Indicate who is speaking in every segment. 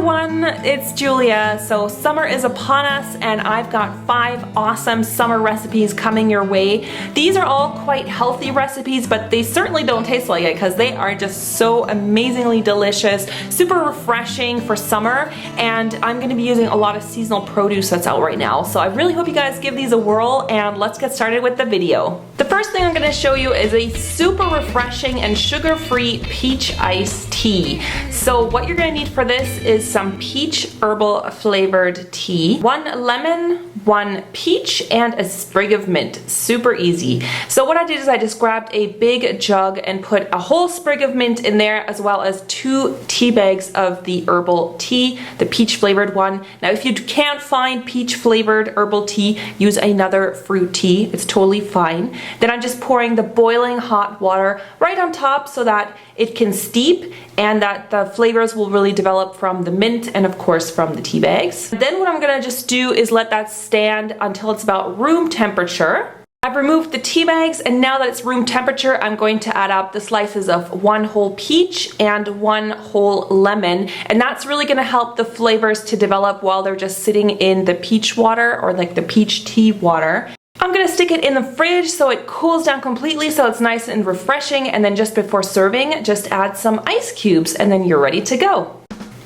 Speaker 1: everyone, it's Julia. So summer is upon us and I've got 5 awesome summer recipes coming your way. These are all quite healthy recipes, but they certainly don't taste like it because they are just so amazingly delicious, super refreshing for summer, and I'm going to be using a lot of seasonal produce that's out right now. So I really hope you guys give these a whirl and let's get started with the video. The first thing I'm going to show you is a super refreshing and sugar-free peach iced tea. So what you're going to need for this is some peach herbal flavored tea, 1 lemon, 1 peach, and a sprig of mint. Super easy. So what I did is I just grabbed a big jug and put a whole sprig of mint in there, as well as 2 tea bags of the herbal tea, the peach flavored one. Now if you can't find peach flavored herbal tea, use another fruit tea. It's totally fine. Then I'm just pouring the boiling hot water right on top so that it can steep and that the flavors will really develop from the mint and of course from the tea bags. Then what I'm gonna just do is let that stand until it's about room temperature. I've removed the tea bags, and now that it's room temperature, I'm going to add up the slices of 1 whole peach and 1 whole lemon, and that's really gonna help the flavors to develop while they're just sitting in the peach water or like the peach tea water. I'm gonna stick it in the fridge so it cools down completely so it's nice and refreshing, and then just before serving, just add some ice cubes and then you're ready to go.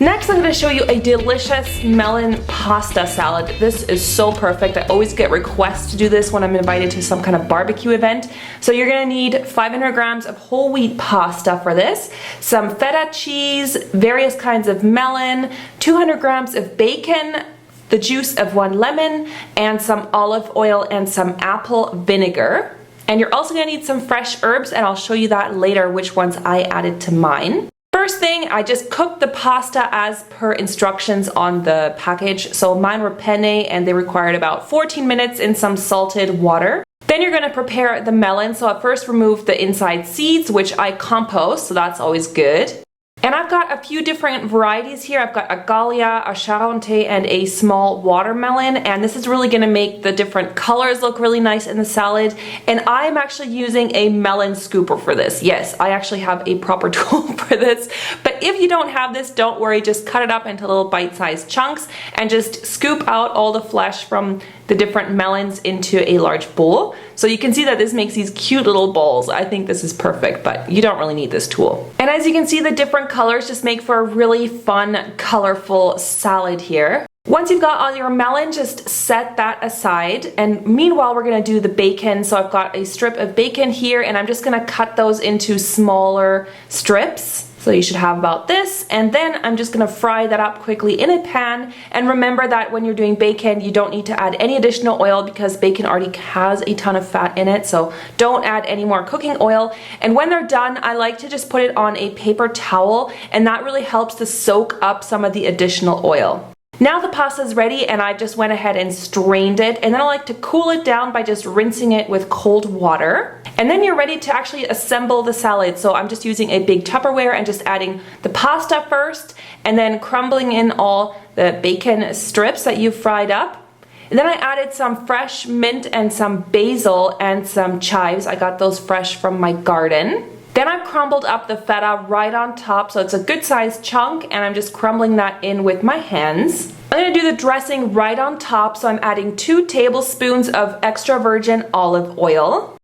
Speaker 1: Next, I'm going to show you a delicious melon pasta salad. This is so perfect. I always get requests to do this when I'm invited to some kind of barbecue event. So you're going to need 500 grams of whole wheat pasta for this, some feta cheese, various kinds of melon, 200 grams of bacon, the juice of 1 lemon, and some olive oil and some apple vinegar. And you're also going to need some fresh herbs, and I'll show you that later which ones I added to mine. First thing, I just cooked the pasta as per instructions on the package. So mine were penne and they required about 14 minutes in some salted water. Then you're going to prepare the melon. So at first remove the inside seeds, which I compost, so that's always good. And I've got a few different varieties here. I've got a Gallia, a Charente, and a small watermelon. And this is really gonna make the different colors look really nice in the salad. And I'm actually using a melon scooper for this. Yes, I actually have a proper tool for this. But if you don't have this, don't worry, just cut it up into little bite-sized chunks and just scoop out all the flesh from the different melons into a large bowl. So you can see that this makes these cute little balls. I think this is perfect, but you don't really need this tool. And as you can see, the different colors just make for a really fun, colorful salad here. Once you've got all your melon, just set that aside. And meanwhile, we're gonna do the bacon. So I've got a strip of bacon here, and I'm just gonna cut those into smaller strips. So you should have about this, and then I'm just gonna fry that up quickly in a pan. And remember that when you're doing bacon, you don't need to add any additional oil because bacon already has a ton of fat in it, so don't add any more cooking oil. And when they're done, I like to just put it on a paper towel, and that really helps to soak up some of the additional oil. Now the pasta is ready, and I just went ahead and strained it, and then I like to cool it down by just rinsing it with cold water. And then you're ready to actually assemble the salad. So I'm just using a big Tupperware and just adding the pasta first, and then crumbling in all the bacon strips that you've fried up. And then I added some fresh mint and some basil and some chives. I got those fresh from my garden. Then I've crumbled up the feta right on top, so it's a good sized chunk, and I'm just crumbling that in with my hands. I'm going to do the dressing right on top, so I'm adding 2 tablespoons of extra virgin olive oil.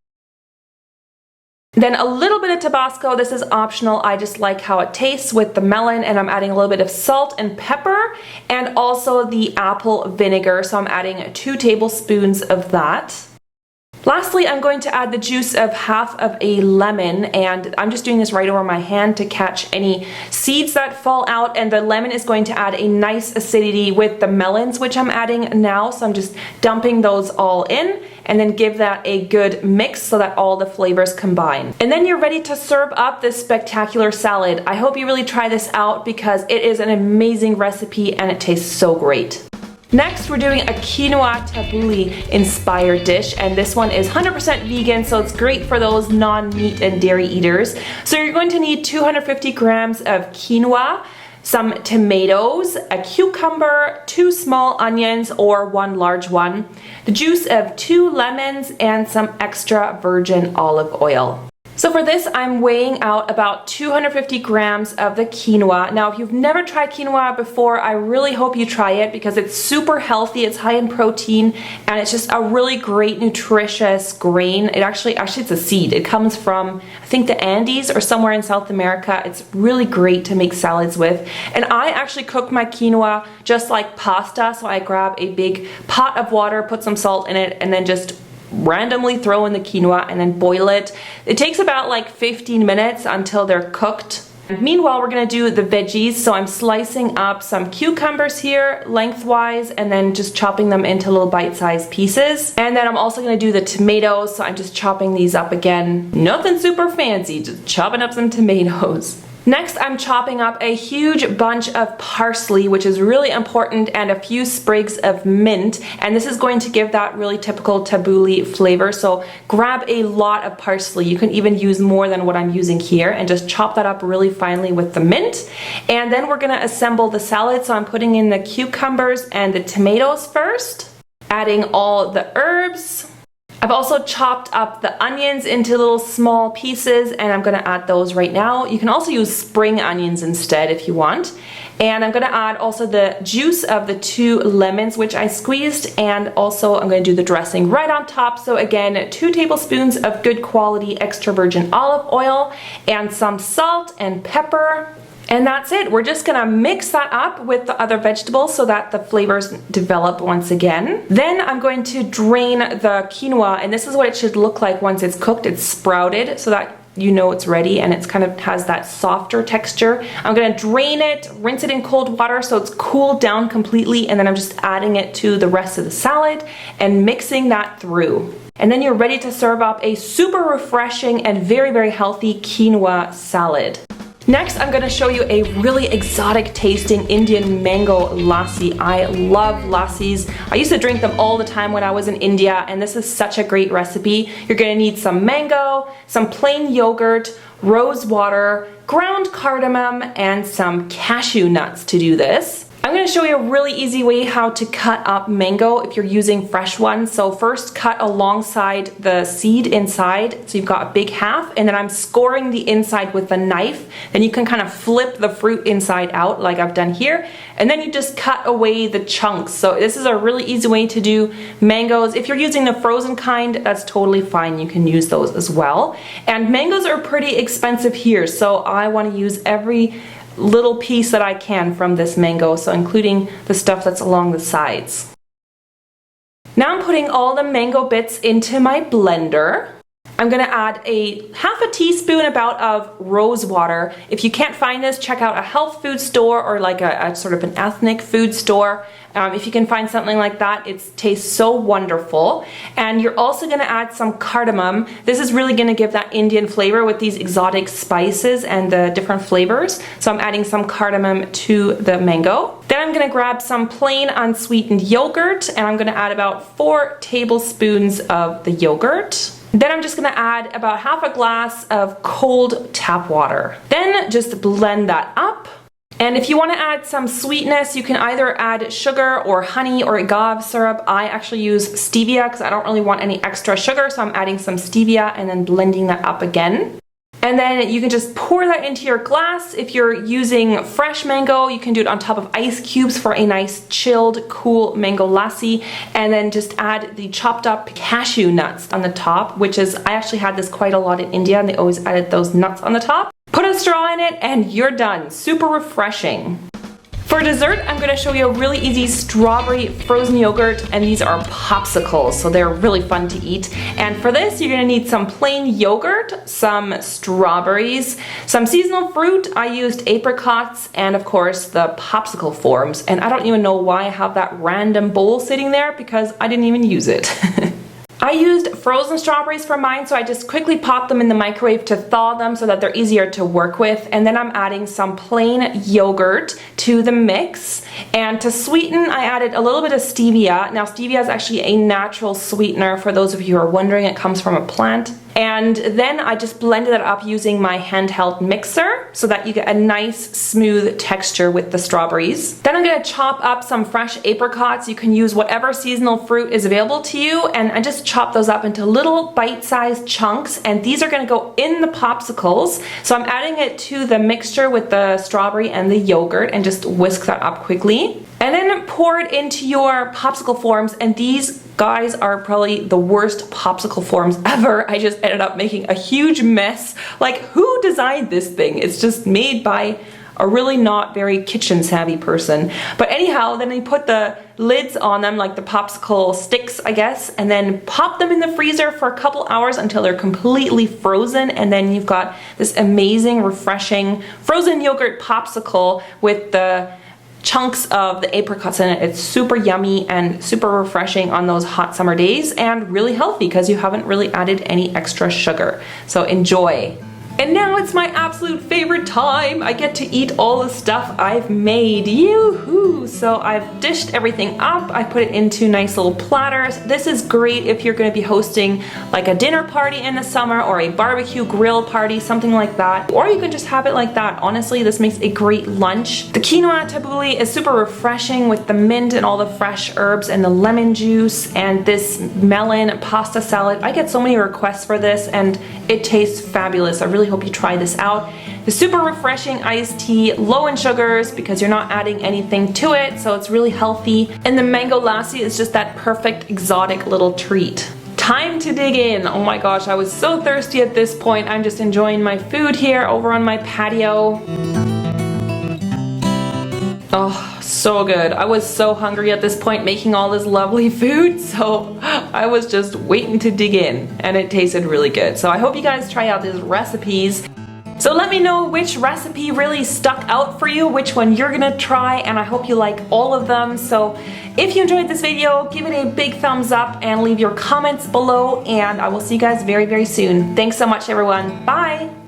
Speaker 1: Then a little bit of Tabasco. This is optional. I just like how it tastes with the melon, and I'm adding a little bit of salt and pepper, and also the apple vinegar, so I'm adding 2 tablespoons of that. Lastly, I'm going to add the juice of half of a lemon, and I'm just doing this right over my hand to catch any seeds that fall out, and the lemon is going to add a nice acidity with the melons, which I'm adding now, so I'm just dumping those all in, and then give that a good mix so that all the flavors combine. And then you're ready to serve up this spectacular salad. I hope you really try this out because it is an amazing recipe and it tastes so great. Next, we're doing a quinoa tabbouleh inspired dish, and this one is 100% vegan, so it's great for those non-meat and dairy eaters. So you're going to need 250 grams of quinoa, some tomatoes, a cucumber, 2 small onions or 1 large one, the juice of 2 lemons, and some extra virgin olive oil. So for this, I'm weighing out about 250 grams of the quinoa. Now, if you've never tried quinoa before, I really hope you try it because it's super healthy, it's high in protein, and it's just a really great nutritious grain. Actually it's a seed. It comes from, I think, the Andes or somewhere in South America. It's really great to make salads with. And I actually cook my quinoa just like pasta. So I grab a big pot of water, put some salt in it, and then just randomly throw in the quinoa and then boil it. It takes about like 15 minutes until they're cooked. And meanwhile, we're gonna do the veggies. So I'm slicing up some cucumbers here lengthwise and then just chopping them into little bite-sized pieces. And then I'm also gonna do the tomatoes. So I'm just chopping these up again. Nothing super fancy, just chopping up some tomatoes. Next, I'm chopping up a huge bunch of parsley, which is really important, and a few sprigs of mint. And this is going to give that really typical tabbouleh flavor. So grab a lot of parsley. You can even use more than what I'm using here, and just chop that up really finely with the mint. And then we're gonna assemble the salad. So I'm putting in the cucumbers and the tomatoes first, adding all the herbs. I've also chopped up the onions into little small pieces, and I'm gonna add those right now. You can also use spring onions instead if you want. And I'm gonna add also the juice of the 2 lemons, which I squeezed, and also I'm gonna do the dressing right on top. So again, 2 tablespoons of good quality extra virgin olive oil, and some salt and pepper. And that's it. We're just gonna mix that up with the other vegetables so that the flavors develop once again. Then I'm going to drain the quinoa, and this is what it should look like once it's cooked. It's sprouted so that you know it's ready, and it's kind of has that softer texture. I'm gonna drain it, rinse it in cold water so it's cooled down completely, and then I'm just adding it to the rest of the salad and mixing that through. And then you're ready to serve up a super refreshing and very, very healthy quinoa salad. Next, I'm going to show you a really exotic tasting Indian mango lassi. I love lassis. I used to drink them all the time when I was in India, and this is such a great recipe. You're going to need some mango, some plain yogurt, rose water, ground cardamom, and some cashew nuts to do this. I'm going to show you a really easy way how to cut up mango if you're using fresh ones. So first cut alongside the seed inside, so you've got a big half, and then I'm scoring the inside with a knife. Then you can kind of flip the fruit inside out like I've done here, and then you just cut away the chunks. So this is a really easy way to do mangoes. If you're using the frozen kind, that's totally fine. You can use those as well. And mangoes are pretty expensive here, so I want to use every little piece that I can from this mango, so including the stuff that's along the sides. Now I'm putting all the mango bits into my blender. I'm gonna add a half a teaspoon about of rose water. If you can't find this, check out a health food store or like a sort of an ethnic food store. If you can find something like that, it tastes so wonderful. And you're also gonna add some cardamom. This is really gonna give that Indian flavor with these exotic spices and the different flavors. So I'm adding some cardamom to the mango. Then I'm gonna grab some plain unsweetened yogurt, and I'm gonna add about 4 tablespoons of the yogurt. Then I'm just gonna add about half a glass of cold tap water. Then just blend that up. And if you want to add some sweetness, you can either add sugar or honey or agave syrup. I actually use stevia because I don't really want any extra sugar, so I'm adding some stevia and then blending that up again. And then you can just pour that into your glass. If you're using fresh mango, you can do it on top of ice cubes for a nice chilled, cool mango lassi. And then just add the chopped up cashew nuts on the top, which is, I actually had this quite a lot in India, and they always added those nuts on the top. Put a straw in it and you're done. Super refreshing. For dessert, I'm going to show you a really easy strawberry frozen yogurt, and these are popsicles, so they're really fun to eat. And for this, you're going to need some plain yogurt, some strawberries, some seasonal fruit. I used apricots, and of course the popsicle forms. And I don't even know why I have that random bowl sitting there because I didn't even use it. I used frozen strawberries for mine, so I just quickly popped them in the microwave to thaw them so that they're easier to work with. And then I'm adding some plain yogurt to the mix. And to sweeten, I added a little bit of stevia. Now, stevia is actually a natural sweetener. For those of you who are wondering, it comes from a plant. And then I just blended it up using my handheld mixer so that you get a nice smooth texture with the strawberries. Then I'm going to chop up some fresh apricots. You can use whatever seasonal fruit is available to you, and I just chop those up into little bite-sized chunks, and these are going to go in the popsicles. So I'm adding it to the mixture with the strawberry and the yogurt and just whisk that up quickly. And then pour it into your popsicle forms, and these guys are probably the worst popsicle forms ever. I just ended up making a huge mess. Like, who designed this thing? It's just made by a really not very kitchen savvy person. But anyhow, then we put the lids on them, like the popsicle sticks, I guess, and then pop them in the freezer for a couple hours until they're completely frozen, and then you've got this amazing, refreshing frozen yogurt popsicle with the chunks of the apricots in it. It's super yummy and super refreshing on those hot summer days, and really healthy because you haven't really added any extra sugar. So enjoy. And now it's my absolute favorite time. I get to eat all the stuff I've made. Yoo-hoo! So I've dished everything up. I put it into nice little platters. This is great if you're going to be hosting like a dinner party in the summer or a barbecue grill party, something like that. Or you can just have it like that. Honestly, this makes a great lunch. The quinoa tabbouleh is super refreshing with the mint and all the fresh herbs and the lemon juice, and this melon pasta salad. I get so many requests for this and it tastes fabulous. I really hope you try this out. The super refreshing iced tea, low in sugars because you're not adding anything to it, so it's really healthy. And the mango lassi is just that perfect exotic little treat. Time to dig in. Oh my gosh, I was so thirsty at this point. I'm just enjoying my food here over on my patio. Oh, so good. I was so hungry at this point making all this lovely food, so I was just waiting to dig in, and it tasted really good. So I hope you guys try out these recipes. So let me know which recipe really stuck out for you, which one you're gonna try, and I hope you like all of them. So if you enjoyed this video, give it a big thumbs up and leave your comments below, and I will see you guys very, very soon. Thanks so much, everyone. Bye!